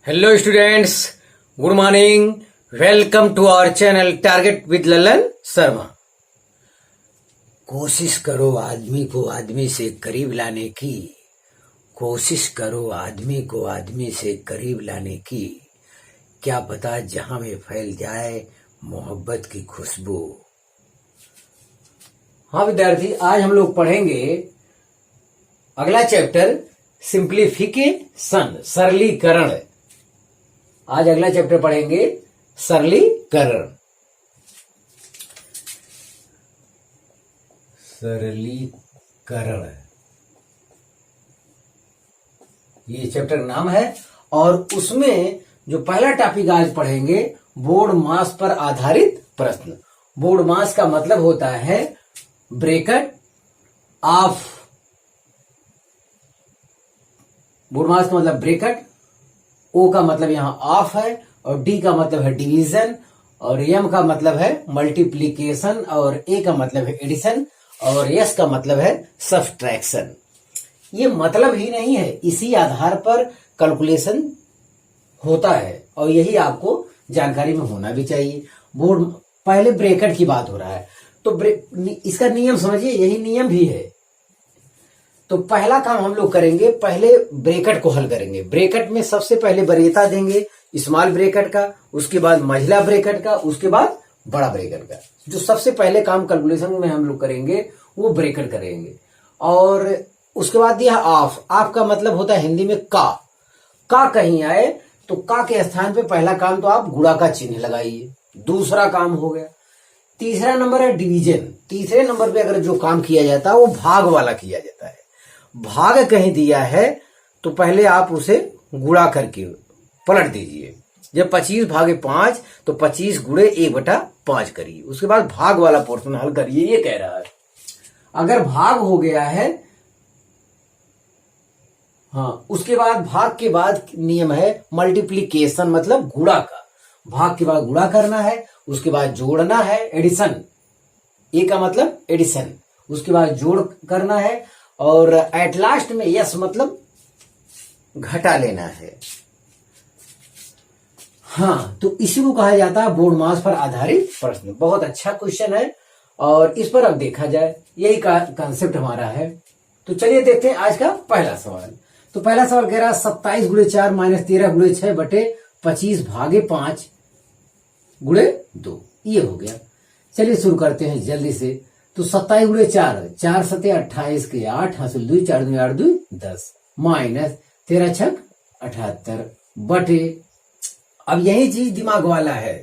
Hello students, good morning. Welcome to our channel Target with Lalan Sharma. कोशिश करो आदमी को आदमी से करीब लाने की, कोशिश करो आदमी को आदमी से करीब लाने की, क्या पता जहां में फैल जाए मोहब्बत की खुशबू। हाँ विद्यार्थी, आज हम लोग पढ़ेंगे अगला चैप्टर सिंप्लीफिकेशन, सरलीकरण। आज अगला चैप्टर पढ़ेंगे सरलीकरण। सरलीकरण ये चैप्टर का नाम है और उसमें जो पहला टॉपिक आज पढ़ेंगे बोर्ड मास पर आधारित प्रश्न। बोर्ड मास का मतलब होता है ब्रैकेट ऑफ, बोर्ड मास का मतलब ब्रैकेट, ओ का मतलब यहां ऑफ है और डी का मतलब है डिवीजन और एम का मतलब है मल्टीप्लीकेशन और ए का मतलब है एडिशन और एस का मतलब है सब्सट्रैक्शन। ये मतलब ही नहीं है, इसी आधार पर कैलकुलेशन होता है और यही आपको जानकारी में होना भी चाहिए। बोर्ड पहले ब्रैकेट की बात हो रहा है तो इसका नियम समझिए, यही नियम भी है। तो पहला काम हम लोग करेंगे, पहले ब्रैकेट को हल करेंगे। ब्रैकेट में सबसे पहले वरीयता देंगे स्मॉल ब्रैकेट का, उसके बाद मझला ब्रैकेट का, उसके बाद बड़ा ब्रैकेट का। जो सबसे पहले काम कैलकुलेशन में हम लोग करेंगे वो ब्रैकेट करेंगे। और उसके बाद दिया ऑफ, ऑफ का मतलब होता है हिंदी में का कहीं आए तो का के स्थान पे पहला काम तो आप गुणा का चिन्ह लगाइए, दूसरा काम हो गया। तीसरा नंबर है डिवीजन। तीसरे नंबर पे अगर जो काम किया जाता है वो भाग वाला किया जाता है। भाग कहीं दिया है तो पहले आप उसे गुणा करके पलट दीजिए। जब 25 भागे 5 तो 25 गुणे 1/5 करिए, उसके बाद भाग वाला पोर्शन हल करिए। ये कह रहा है अगर भाग हो गया है, हाँ, उसके बाद भाग के बाद नियम है मल्टीप्लीकेशन, मतलब गुणा का। भाग के बाद गुणा करना है, उसके बाद जोड़ना है, एडिशन, ए का मतलब एडिशन, उसके बाद जोड़ करना है और एट लास्ट में यस मतलब घटा लेना है। हाँ, तो इसी को कहा जाता है बोर्ड मास पर आधारित प्रश्न। बहुत अच्छा क्वेश्चन है और इस पर अब देखा जाए, यही कॉन्सेप्ट हमारा है। तो चलिए देखते हैं आज का पहला सवाल। तो पहला सवाल कह रहा है 27 गुणे 4 माइनस 13 गुणे 6 बटे 25 भागे 5 गुणे 2। ये हो गया। चलिए शुरू करते हैं जल्दी से। तो 27 गुणे 4, 4 सते 28 के 8 हासिल 2, 4 2 8 2 10 माइनस 13 छक 78 बटे, अब यही चीज दिमाग वाला है।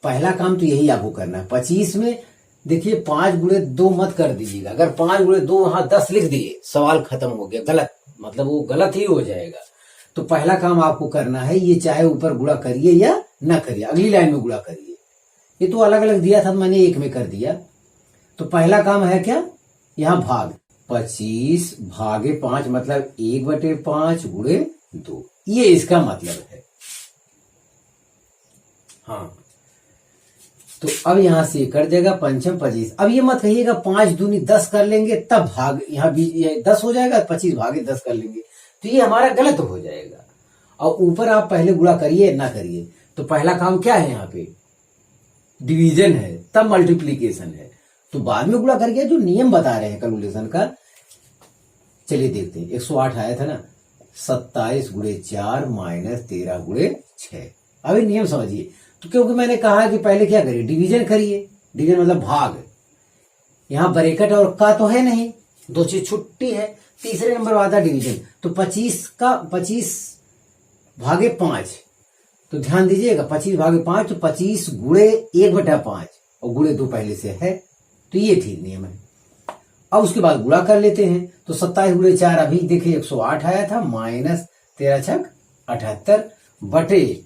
पहला काम तो यही आपको करना है। 25 में देखिए 5 गुणे 2 मत कर दीजिएगा। अगर 5 गुणे 2 वहां 10 लिख दिए सवाल खत्म हो गया, गलत, मतलब वो गलत ही हो जाएगा। तो पहला काम आपको करना है, ये चाहे ऊपर गुणा करिए या ना करिए, अगली लाइन में गुणा करिए। ये तो अलग अलग दिया था, मैंने एक में कर दिया। तो पहला काम है क्या, यहां भाग, 25 भागे 5 मतलब 1/5 गुणे 2, ये इसका मतलब है। हाँ, तो अब यहां से कर देगा पंचम 25। अब ये मत कहिएगा 5 दूनी 10 कर लेंगे तब भाग, यहां भी 10 हो जाएगा, 25 भागे 10 कर लेंगे, तो ये हमारा गलत हो जाएगा। और ऊपर आप पहले गुणा करिए ना करिए। तो पहला काम क्या है, यहाँ पे डिवीजन है, तब मल्टीप्लीकेशन है, तो बाद में गुणा करके जो नियम बता रहे हैं कैलकुलेशन का। चलिए देखते हैं। 108 आया था ना, 27 गुणे 4 माइनस 13 गुणे 6। अभी नियम समझिए। तो क्योंकि मैंने कहा कि पहले क्या करिए, डिवीजन करिए। डिवीजन मतलब भाग, यहां ब्रैकेट और का तो है नहीं, दो चीज छुट्टी है। तीसरे नंबर आता है डिवीजन। तो 25 का 25 भागे 5, तो ध्यान दीजिएगा 25 भागे 5 तो 25 गुणे 1/5 और गुणे 2 पहले से है, तो ये ठीक नियम है। अब उसके बाद गुणा कर लेते हैं। तो 27 गुणे 4 अभी देखिए 108 आया था, माइनस 13 छक 78 बटे,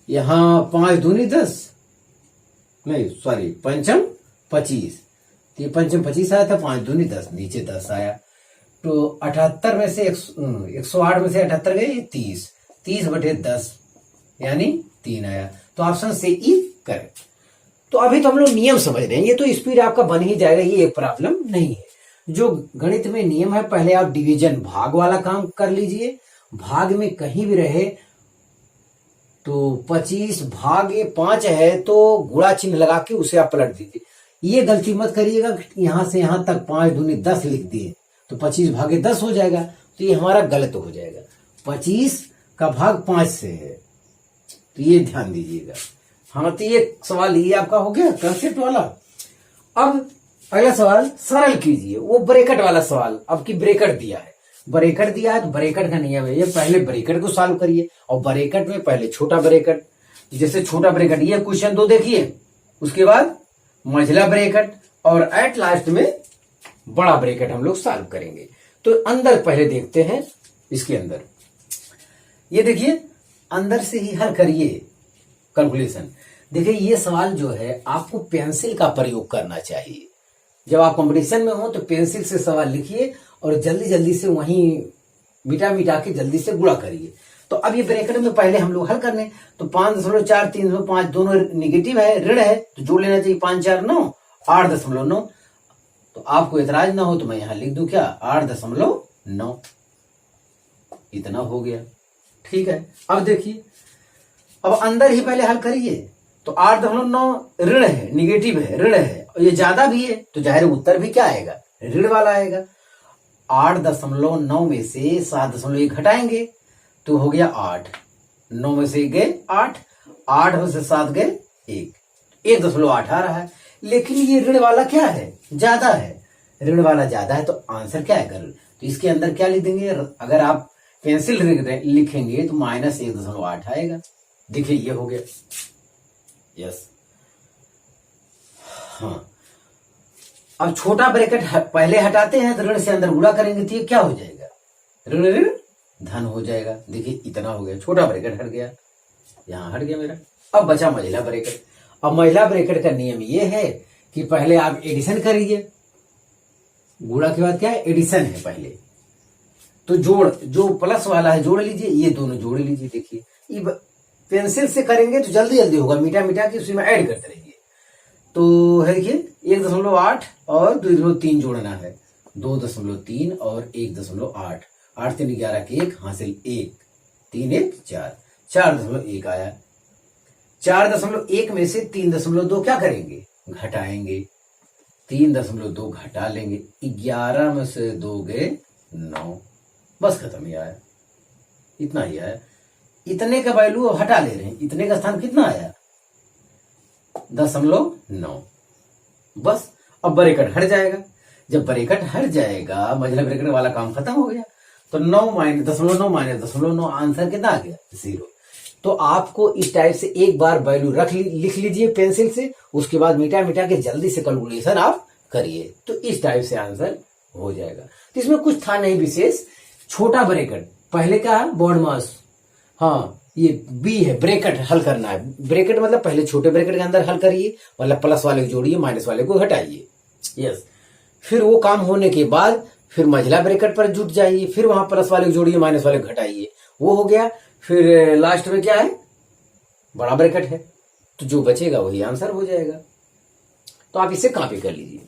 यहां 5 दूनी 10, नहीं सॉरी पंचम 25, तो ये पंचम 25 आया था, 5 दूनी 10, नीचे 10 आया। तो 78 में से 108 में से 78 गए 30, 30 बटे 10 यानी 3 आया। तो ऑप्शन से ई करेक्ट। तो अभी तो हम लोग नियम समझ रहे हैं, ये तो स्पीड आपका बन ही जाएगा, ये एक प्रॉब्लम नहीं है। जो गणित में नियम है, पहले आप डिवीजन भाग वाला काम कर लीजिए। भाग में कहीं भी रहे तो 25 भागे 5 है तो गुणा चिन्ह लगा के उसे आप पलट दीजिए। ये गलती मत करिएगा यहां से यहां तक 5 दूनी 10 लिख दिए तो 25 भागे 10 हो जाएगा, तो ये हमारा गलत हो जाएगा। 25 का भाग 5 से है, तो ये ध्यान दीजिएगा। हाँ, तो ये सवाल ये आपका हो गया कंसेप्ट वाला। अब अगला सवाल सरल कीजिए, वो ब्रैकेट वाला सवाल। अब की ब्रैकेट दिया है, ब्रैकेट दिया है तो ब्रैकेट का नियम है ये, पहले ब्रैकेट को सॉल्व करिए और ब्रैकेट में पहले छोटा ब्रैकेट, जैसे छोटा ब्रैकेट ये क्वेश्चन 2 देखिए, उसके बाद मझला ब्रैकेट और एट लास्ट में बड़ा ब्रैकेट हम लोग सॉल्व करेंगे। तो अंदर पहले देखते हैं, इसके अंदर ये देखिए, अंदर से ही हल करिए कैलकुलेशन। देखिए ये सवाल जो है आपको पेंसिल का प्रयोग करना चाहिए। जब आप कंपटीशन में हो तो पेंसिल से सवाल लिखिए और जल्दी जल्दी से वहीं मिटा मिटा के जल्दी से गुणा करिए। तो अब ये ब्रैकेट में पहले हम लोग हल करने, तो 5.4 305 दोनों निगेटिव है, ऋण है, तो जोड़ लेना चाहिए 5 4 9 8.9। तो आपको एतराज ना हो तो मैं यहां लिख दूं क्या 8.9, इतना हो गया। ठीक है, अब देखिए, अब अंदर ही पहले हल करिए। तो 8.9 ऋण है, निगेटिव है, ऋण है और ये ज्यादा भी है, तो जाहिर उत्तर भी क्या आएगा, ऋण वाला आएगा। 8.9 में से 7.1 घटाएंगे तो हो गया 8, 9 में से गए 8, 8 में से 7 गए 1, 1.8 आ रहा है। लेकिन ये ऋण वाला क्या है, ज्यादा है, ऋण वाला ज्यादा है, तो आंसर क्या है, तो इसके अंदर क्या लिख देंगे, अगर आप पेंसिल लिखेंगे तो -1.8 आएगा। देखिए ये हो गया, यस। हाँ, अब छोटा ब्रैकेट पहले हटाते हैं तो ऋण से अंदर गुणा करेंगे तो ये क्या हो जाएगा, ऋण ऋण धन हो जाएगा। देखिए इतना हो गया, छोटा ब्रैकेट हट गया, यहां हट गया मेरा। अब बचा महिला ब्रैकेट। अब महिला ब्रैकेट का नियम ये है कि पहले आप एडिशन करिए, गुणा के बाद क्या है, एडिशन है पहले। तो जोड़, जो प्लस वाला है जोड़ लीजिए, ये दोनों जोड़ लीजिए। देखिए ये पेंसिल से करेंगे तो जल्दी जल्दी होगा, मिटा मिटा के उसी में ऐड करते रहिए। तो है देखिए 1.8 और 2.3 जोड़ना है, 2.3 और 1.8, 8 3 11 के 1 हासिल 1, 3 1 4, 4.1 आया। 4.1 में से 3.2 क्या करेंगे, घटाएंगे, 3.2 घटा लेंगे, 11 में से 2 गए 9, बस खत्म ही आया, इतना ही आया। इतने का वैल्यू हटा ले रहे हैं, इतने का स्थान कितना आया 0.9, बस। अब ब्रैकेट हट जाएगा, जब ब्रैकेट हट जाएगा महिला ब्रैकेट वाला काम खत्म हो गया। तो 9 -0.9 -0.9 आंसर कितना आ गया, 0। तो आपको इस टाइप से एक बार वैल्यू लिख लीजिए पेंसिल से, उसके बाद मिटा मिटा के जल्दी से कैलकुलेशन आप करिए, तो इस टाइप से आंसर हो जाएगा। तो इसमें कुछ था नहीं विशेष। छोटा ब्रैकेट पहले क्या है, बॉड मास, हाँ ये बी है, ब्रैकेट हल करना है। ब्रैकेट मतलब पहले छोटे ब्रैकेट के अंदर हल करिए, मतलब प्लस वाले को जोड़िए, माइनस वाले को हटाइए, यस। फिर वो काम होने के बाद फिर महिला ब्रैकेट पर जुट जाइए, फिर वहां प्लस वाले को जोड़िए, माइनस वाले को घटाइए, वो हो गया। फिर लास्ट में क्या है, बड़ा ब्रैकेट है, तो जो बचेगा वही आंसर हो जाएगा। तो आप इसे कॉपी कर लीजिए।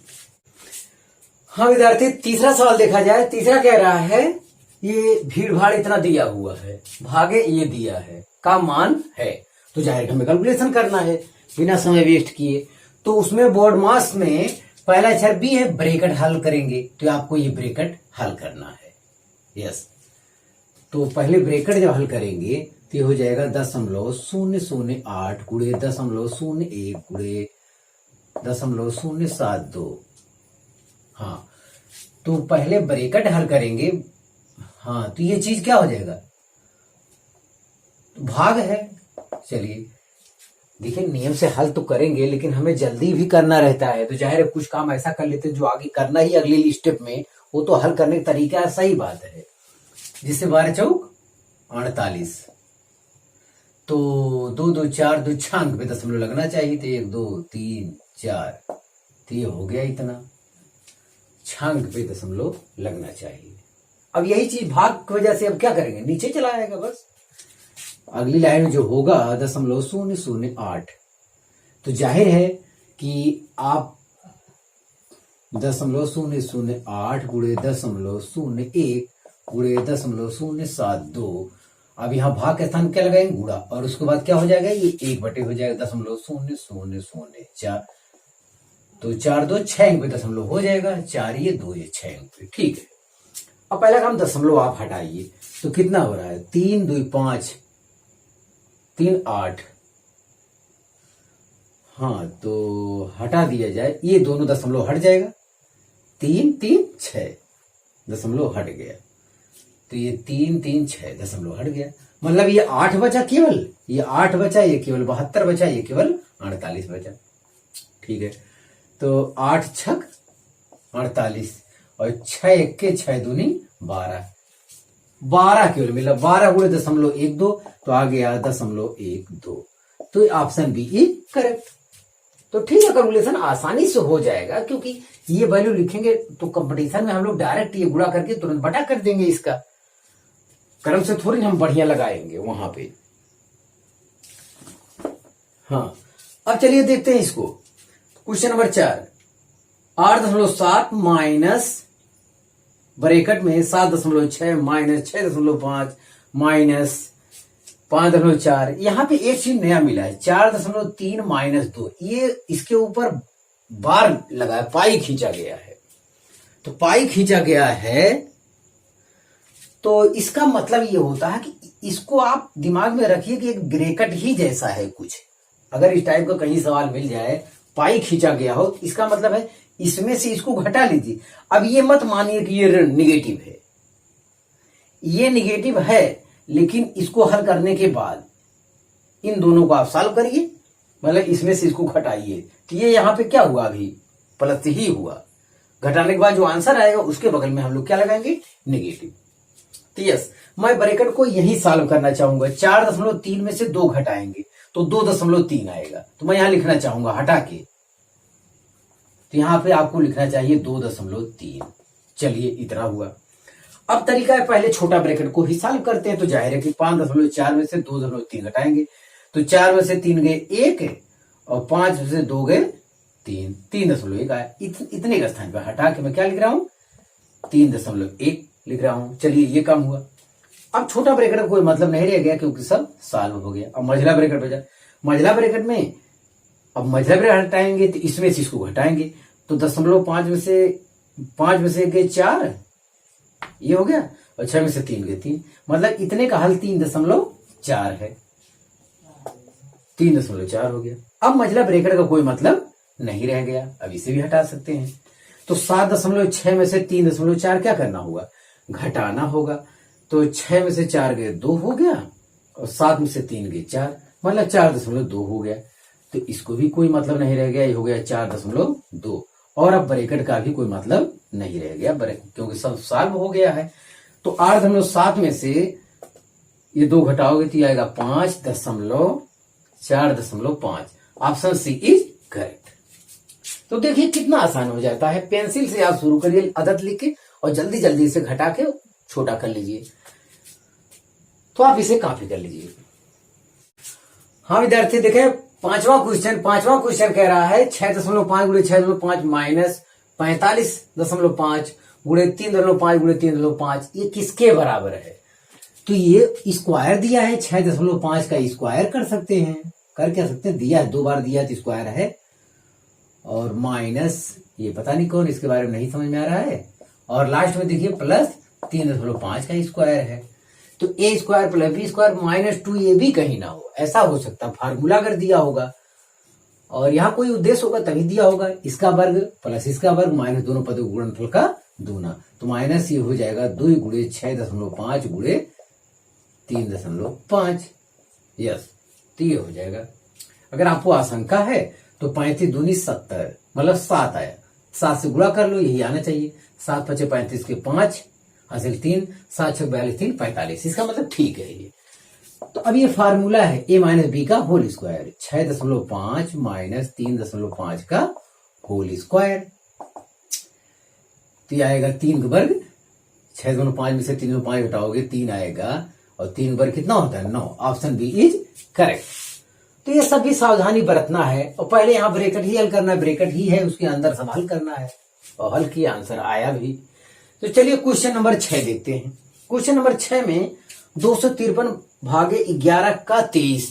हाँ विद्यार्थी, तीसरा सवाल देखा जाए। तीसरा कह रहा है ये भीड़ भाड़ इतना दिया हुआ है, भागे ये दिया है का मान है, तो जाहिर हमें कैलकुलेशन करना है बिना समय वेस्ट किए। तो उसमें बोर्ड मास में पहला अक्षर बी है, ब्रैकेट हल करेंगे, तो आपको ये ब्रैकेट हल करना है, यस। तो पहले ब्रैकेट जब हल करेंगे तो ये हो जाएगा 0.008 गुणे 0.01 गुणे 0.072। हाँ, तो पहले ब्रैकेट हल करेंगे, हाँ तो ये चीज क्या हो जाएगा, भाग है। चलिए देखिए, नियम से हल तो करेंगे लेकिन हमें जल्दी भी करना रहता है, तो जाहिर है कुछ काम ऐसा कर लेते हैं जो आगे करना ही अगले स्टेप में, वो तो हल करने का तरीका सही बात है। जिससे 12 चौक 48, तो 2 2 4 2 छांक पे दशमलव लगना चाहिए, तो 1 2 3 4, तो ये हो गया इतना, छांक पे दशमलव लगना चाहिए। अब यही चीज भाग की वजह से अब क्या करेंगे, नीचे चला आएगा बस। अगली लाइन में जो होगा 0.008, तो जाहिर है कि आप 0.008 गुणे 0.01 गुणे 0.072, अब यहाँ भाग के स्थान क्या लगाएंगे, गुणा, और उसके बाद क्या हो जाएगा, ये 1 हो जाएगा 0.0004। तो 4 2 6 पे दशमलव हो जाएगा, 4 ये 2 ये 6 पे, ठीक है। अब पहला काम दशमलव आप हटाइए, तो कितना हो रहा है, 3 2 5 3 8। हाँ, तो हटा दिया जाए, ये दोनों दशमलव हट जाएगा, 3 3 6 दशमलव हट गया, तो ये 3 3 6 दशमलव हट गया, मतलब ये 8 बचा केवल, ये 8 बचा, ये केवल 72 बचा, ये केवल 48 बचा, ठीक है। तो 8 छक 48 और 6 1 के 6 दूनी 12, 12 केवल मिला, 12 गुणे 0.12, तो आ गया 0.12। तो ऑप्शन बी इज करेक्ट। तो ठीक है, कैलकुलेशन आसानी से हो जाएगा, क्योंकि ये वैल्यू लिखेंगे तो कंपटीशन में हम लोग डायरेक्ट ये गुणा करके तुरंत बटा कर देंगे, इसका क्रम से थोड़ी हम बढ़िया लगाएंगे वहां पे। हाँ, अब चलिए देखते हैं इसको। क्वेश्चन नंबर 4, 8.7 माइनस ब्रैकेट में 7.6 माइनस 6.5 माइनस 5.4। यहां पे एक चीज नया मिला है, 4.3 माइनस 2, ये इसके ऊपर बार लगा है, पाई खींचा गया है। तो पाई खींचा गया है, तो इसका मतलब ये होता है कि इसको आप दिमाग में रखिए कि एक ब्रैकेट ही जैसा है कुछ। अगर इस टाइप का कहीं सवाल मिल जाए, पाई खींचा गया हो, इसका मतलब है इसमें से इसको घटा लीजिए। अब ये मत मानिए कि ये निगेटिव है, ये निगेटिव है, लेकिन इसको हल करने के बाद इन दोनों को आप सॉल्व करिए, मतलब इसमें से इसको घटाइए, तो ये यहां पे क्या हुआ, अभी प्लस ही हुआ। घटाने के बाद जो आंसर आएगा उसके बगल में हम लोग क्या लगाएंगे, नेगेटिव। तो यस, मैं ब्रैकेट को यही सॉल्व करना चाहूंगा। 4.3 में से 2 घटाएंगे तो 2.3 आएगा, तो मैं यहां लिखना चाहूंगा हटा के, तो यहां पे आपको लिखना चाहिए 2.3। चलिए, इतना हुआ। अब तरीका है, पहले छोटा ब्रैकेट को ही सॉल्व करते हैं, तो जाहिर है कि 5.4 में से 2.3 घटाएंगे, तो 4 में से 3 गए 1 और 5 में से 2 गए 3, 3.1 आया। इतने का स्थान पर हटा के मैं क्या लिख रहा हूं, 3.1 लिख रहा हूं। चलिए, ये काम हुआ। अब छोटा ब्रैकेट का कोई मतलब नहीं रह गया, क्योंकि सब सॉल्व हो गया। अब मझला ब्रैकेट बचा, मझला ब्रैकेट में अब मझला ब्रैकेट हटाएंगे तो इसमें से इसको घटाएंगे, तो 0.5 में से 5 में से गए 4, ये हो गया, और 6 में से 3 गए 3, मतलब इतने का हल 3.4 है, 3.4 हो गया। अब मझला ब्रैकेट का कोई मतलब नहीं रह गया, अब इसे भी हटा सकते हैं। तो 7.6 में से 3.4 क्या करना होगा, घटाना होगा। तो 6 में से 4 गए 2 हो गया, और 7 में से 3 गए 4, मतलब 4.2 हो गया। तो इसको भी कोई मतलब नहीं रह गया, ये हो गया 4.2। और अब ब्रैकेट का भी कोई मतलब नहीं रह गया, क्योंकि सब सॉल्व हो गया है। तो 8.7 में से ये 2 घटाओगे तो आएगा 5.4.5। Option c is correct. तो देखिए कितना आसान हो जाता है। पेंसिल से आप शुरू करिए अदद लिख के, और जल्दी जल्दी से घटा के छोटा कर लीजिए। तो आप इसे कॉपी कर लीजिए। हाँ विद्यार्थी, देखें पांचवा क्वेश्चन कह रहा है 6.5 गुणे 6.5 माइनस 45.5 गुणे 3.5 गुणे 3.5, ये किसके बराबर है। तो ये स्क्वायर दिया है, 6.5 का स्क्वायर कर सकते हैं, कर क्या सकते हैं, दिया है 2 बार दिया तो स्क्वायर है, और माइनस ये पता नहीं कौन, इसके बारे में नहीं समझ में आ रहा है, और लास्ट में देखिए प्लस 3.5 का स्क्वायर है। तो A square plus B square minus 2 ये भी कहीं ना हो, ऐसा हो सकता, फार्मूला अगर दिया होगा और यहाँ कोई उद्देश्य होगा तभी दिया होगा। इसका वर्ग प्लस इसका वर्ग माइनस दोनों पदों के गुणनफल का दूना, तो माइनस ये हो जाएगा 2 गुणे 6.5 गुणे 3.5। यस, तो ये हो जाएगा। अगर आपको आशंका है तो 35 दूनी 70, मतलब 7 आया, 7 से गुणा कर लो, यही आना चाहिए। 7 5 35 के 5 हासिल 3, 7 6 42 3 45, इसका मतलब ठीक है ये। तो अब ये फार्मूला है a माइनस बी का होल स्क्वायर, 6.5 माइनस 3.5 का होल स्क्वायर, तो ये आएगा 3 का वर्ग। 6.5 में से 3.5 घटाओगे 3 आएगा, और 3 वर्ग कितना होता है 9। Option b is correct. तो ये सब भी सावधानी बरतना है, और पहले यहाँ ब्रैकेट ही हल करना है, ब्रैकेट ही है उसके अंदर सब हल करना है, और हल किया आंसर आया भी। तो चलिए क्वेश्चन नंबर 6 देखते हैं। क्वेश्चन नंबर 6 में 253 भागे 11 का 23।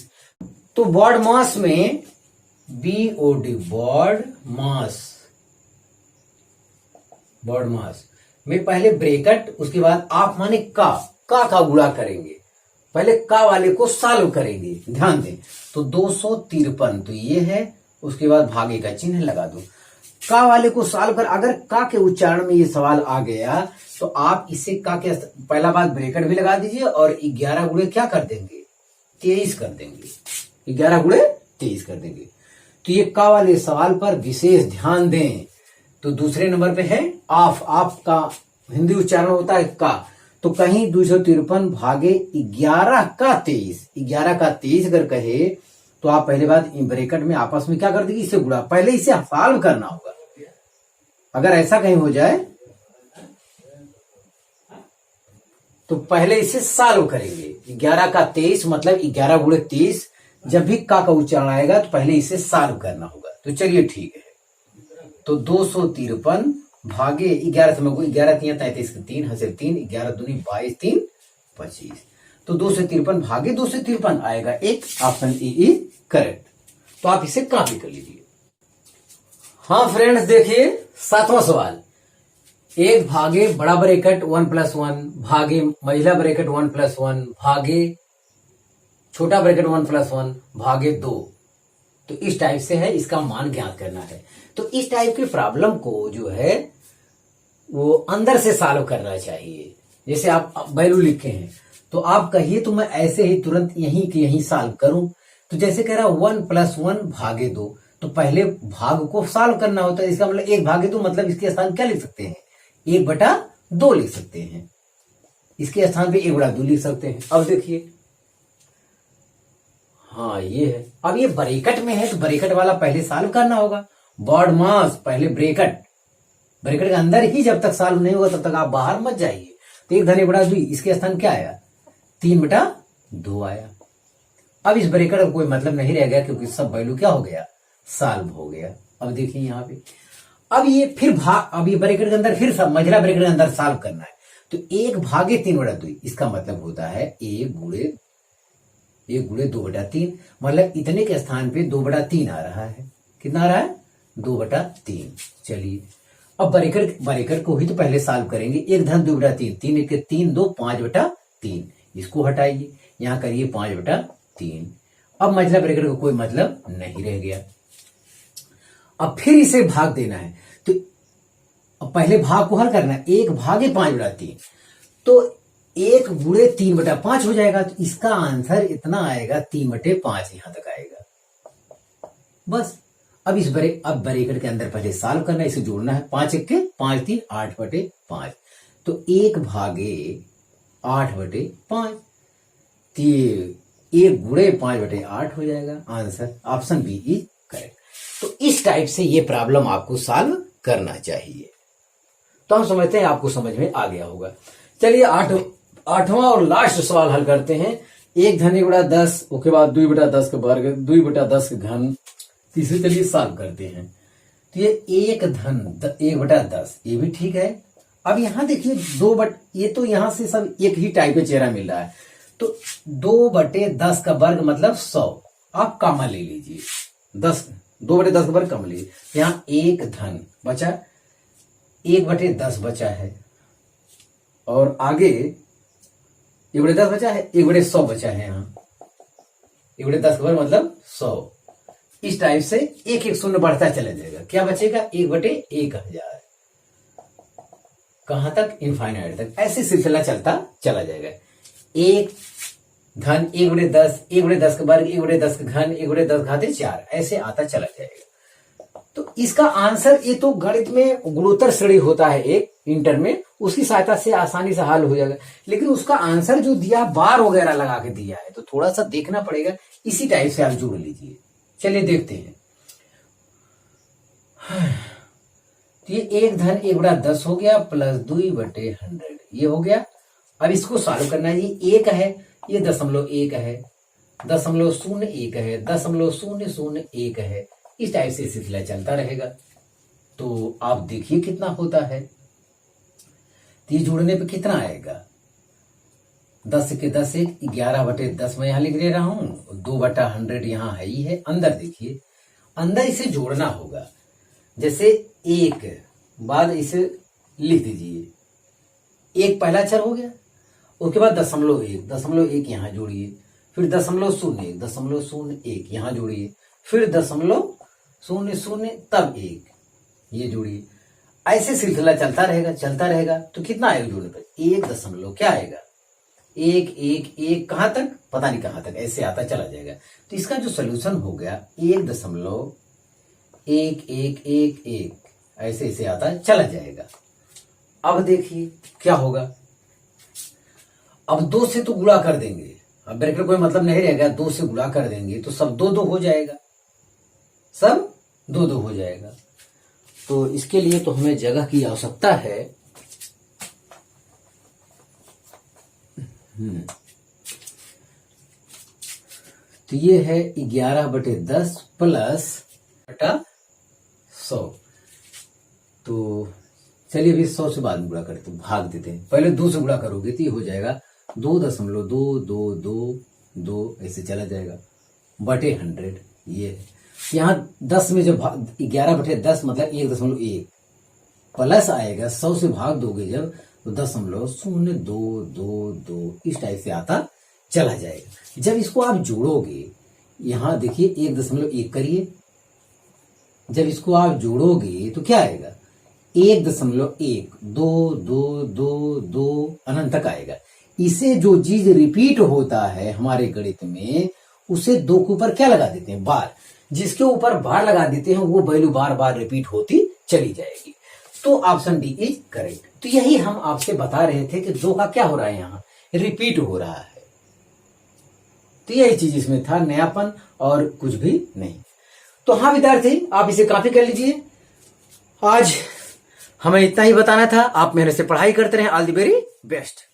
तो बॉड मास में BOD बॉड मास में पहले ब्रेकेट, उसके बाद आप माने का गुणा करेंगे, पहले का वाले को सॉल्व करेंगे, ध्यान दें। तो 253 तो ये है, उसके बाद भागे का चिन्ह लगा दो। का वाले को सॉल्व कर, अगर का के उच्चारण में ये सवाल आ गया तो आप इसे का के पहला बात ब्रेकेट भी लगा दीजिए और 11 गुणे क्या कर देंगे, 23 कर देंगे, 11 गुणे 23 कर देंगे। तो ये का वाले सवाल पर विशेष ध्यान दें। तो दूसरे नंबर पे है आप का हिंदी उच्चारण होता है का, तो कहीं 253 भागे 11 का 23, 11 का 23 अगर कहे तो आप पहले बात ब्रेकेट में आपस में क्या कर देंगे, इसे गुणा, पहले इसे सॉल्व करना होगा। अगर ऐसा कहीं हो जाए तो पहले इसे सॉल्व करेंगे। 11 का 23 मतलब 11 गुणे 23, जब भी का उच्चारण आएगा तो पहले इसे सॉल्व करना होगा। तो चलिए ठीक है, तो 253 भागे 11 समय को 11 3 33 3 हंसे 3, 11 दूनी 22 3 25। तो 253 भागे 253 आएगा एक, ऑप्शन ए इज करेक्ट। तो आप इसे कॉपी कर लीजिए। हाँ फ्रेंड्स देखिए 7वां सवाल, 1 भागे बड़ा ब्रैकेट 1+1 भागे महिला ब्रैकेट 1+1 भागे छोटा ब्रैकेट 1+1 भागे 2। तो इस टाइप से है, इसका मान ज्ञात करना है। तो इस टाइप की प्रॉब्लम को जो है वो अंदर से सॉल्व करना चाहिए। जैसे आप वैल्यू लिखे हैं तो आप कहिए तो मैं ऐसे ही तुरंत यहीं के यहीं सॉल्व करूं। तो जैसे कह रहा 1+1 भागे 2, तो पहले भाग को सॉल्व करना होता है। इसका मतलब 1 भागे 2 मतलब इसके स्थान क्या लिख सकते हैं, 1/2 लिख सकते हैं। इसके स्थान पे 1/2 लिख सकते हैं। अब देखिए, हाँ ये है। अब ये ब्रैकेट में है तो ब्रैकेट वाला पहले सॉल्व करना होगा। बॉड मास पहले ब्रैकेट के अंदर ही जब तक सॉल्व नहीं होगा तब तक आप बाहर मत जाइए। तो 1/2 इसके स्थान क्या आया, 3/2 आया। अब इस ब्रैकेट का कोई मतलब नहीं रह गया क्योंकि सब वैल्यू क्या हो गया, सॉल्व हो गया। अब देखिए यहाँ पे, अब ये फिर अब ये ब्रैकेट के अंदर फिर सब मझला ब्रैकेट के अंदर सॉल्व करना है। तो 1 भागे 3/2 इसका मतलब होता है 1 गुणे 2/3, मतलब इतने के स्थान पे 2/3 आ रहा है। कितना आ रहा है, 2/3। चलिए अब ब्रैकेट को ही तो पहले सॉल्व करेंगे। 1 धन 2/3, 3 1 3 2 5/3, इसको हटाइए, यहां करिए 5/3। अब मझला ब्रैकेट का कोई मतलब नहीं रह गया। अब फिर इसे भाग देना है, तो अब पहले भाग को हल करना है। 1 भागे 5/3 तो 1 गुणे 3/5 हो जाएगा। तो इसका आंसर इतना आएगा, 3/5 यहां तक आएगा बस। अब अब ब्रैकेट के अंदर पहले सॉल्व करना है, इसे जोड़ना है। 5 1 के 5 3 8/5, तो 1 भागे 8/5, तो 1 गुणे 5/8 हो जाएगा। Answer option b is correct. तो इस टाइप से ये प्रॉब्लम आपको सॉल्व करना चाहिए। तो हम समझते हैं आपको समझ में आ गया होगा। चलिए 8वां और लास्ट सवाल हल करते हैं। 1 धन 1/10, उसके बाद 2/10 का वर्ग, 2/10 का घन। तीसरे चलिए सॉल्व करते हैं। तो ये 1 धन 1/10 ये भी ठीक है। अब यहां देखिए ये तो यहां से सब एक ही टाइप का चेहरा मिल रहा है। तो 2/10 का वर्ग मतलब 100, आप कॉमन ले लीजिए। 2/10 का वर्ग कॉमन लीजिए। यहाँ 1 धन बचा, 1/10 बचा है, और आगे 1/10 बचा है, 1/100 बचा है। यहाँ 1/10 का वर्ग मतलब 100। इस टाइप से एक एक शून्य बढ़ता चला जाएगा। क्या बचेगा, 1/1000। कहां तक, इनफाइनाइट तक। ऐसे सिलसिला चलता चला जाएगा। 1 धन 1/10, 1/10 का वर्ग, 1/10 का घन, 1/10 घाते 4, ऐसे आता चला जाएगा। तो इसका आंसर, ये तो गणित में गुणोत्तर श्रेणी होता है एक इंटर में, उसकी सहायता से आसानी से हल हो जाएगा। लेकिन उसका आंसर जो दिया बार वगैरह लगा के दिया है, तो थोड़ा सा देखना पड़ेगा। इसी टाइप से आप जोड़ लीजिए। चलिए देखते हैं। तो ये 1 धन 1/10 हो गया, प्लस 2/100 ये हो गया। अब इसको सॉल्व करना है। ये 1 है, ये 0.1 है, 0.01 है, 0.001 है। इस टाइप से सिलसिला चलता रहेगा। तो आप देखिए कितना होता है। तो ये जोड़ने पे कितना आएगा, 10 के 10 एक 11/10 मैं यहाँ लिख दे रहा हूं, 2/100 यहाँ है ही है। अंदर देखिए, अंदर इसे जोड़ना होगा। जैसे एक बाद इसे लिख दीजिए, एक पहला अक्षर हो गया, उसके बाद 0.1 यहाँ जोड़िए, फिर 0.01 यहाँ जोड़िए, फिर 0.00 तब 1 ये जोड़िए। ऐसे सिलसिला चलता रहेगा। तो कितना आएगा जोड़ने पर? 1 दशमलव क्या आएगा? 1 कहां तक? पता नहीं कहां तक, ऐसे आता चला जाएगा। तो इसका जो सोल्यूशन हो गया 1.1111 ऐसे ऐसे आता चला जाएगा। अब देखिए क्या होगा, अब 2 से तो गुणा कर देंगे, अब ब्रैकेट कोई मतलब नहीं रहेगा, 2 से गुणा कर देंगे तो सब 2 हो जाएगा, सब 2 हो जाएगा। तो इसके लिए तो हमें जगह की आवश्यकता है। तो ये है 11/10 प्लस 100। तो चलिए अभी 100 से बाद में गुणा करते हैं, भाग देते हैं। पहले 2 से गुणा करोगे तो ये हो जाएगा 2.2222 ऐसे चला जाएगा बटे 100। ये है यहाँ 10 में जब 11/10 मतलब 1.1 प्लस आएगा, 100 से भाग दोगे जब तो 0.0222 इस टाइप से आता चला जाएगा। जब इसको आप जोड़ोगे, यहां देखिए 1.1 करिए, जब इसको आप जोड़ोगे तो क्या आएगा? 1.12222 अनंत तक आएगा। इसे जो चीज रिपीट होता है हमारे गणित में, उसे 2 के ऊपर क्या लगा देते हैं? बार। जिसके ऊपर बार लगा देते हैं वो वैल्यू बार बार रिपीट होती चली जाएगी। तो ऑप्शन डी इज करेक्ट। तो यही हम आपसे बता रहे थे कि 2 का क्या हो रहा है, यहाँ रिपीट हो रहा है। तो यही चीज इसमें था, नयापन और कुछ भी नहीं। तो हाँ विद्यार्थी, आप इसे कॉपी कर लीजिए। आज हमें इतना ही बताना था। आप मेरे से पढ़ाई करते रहे। All the very best.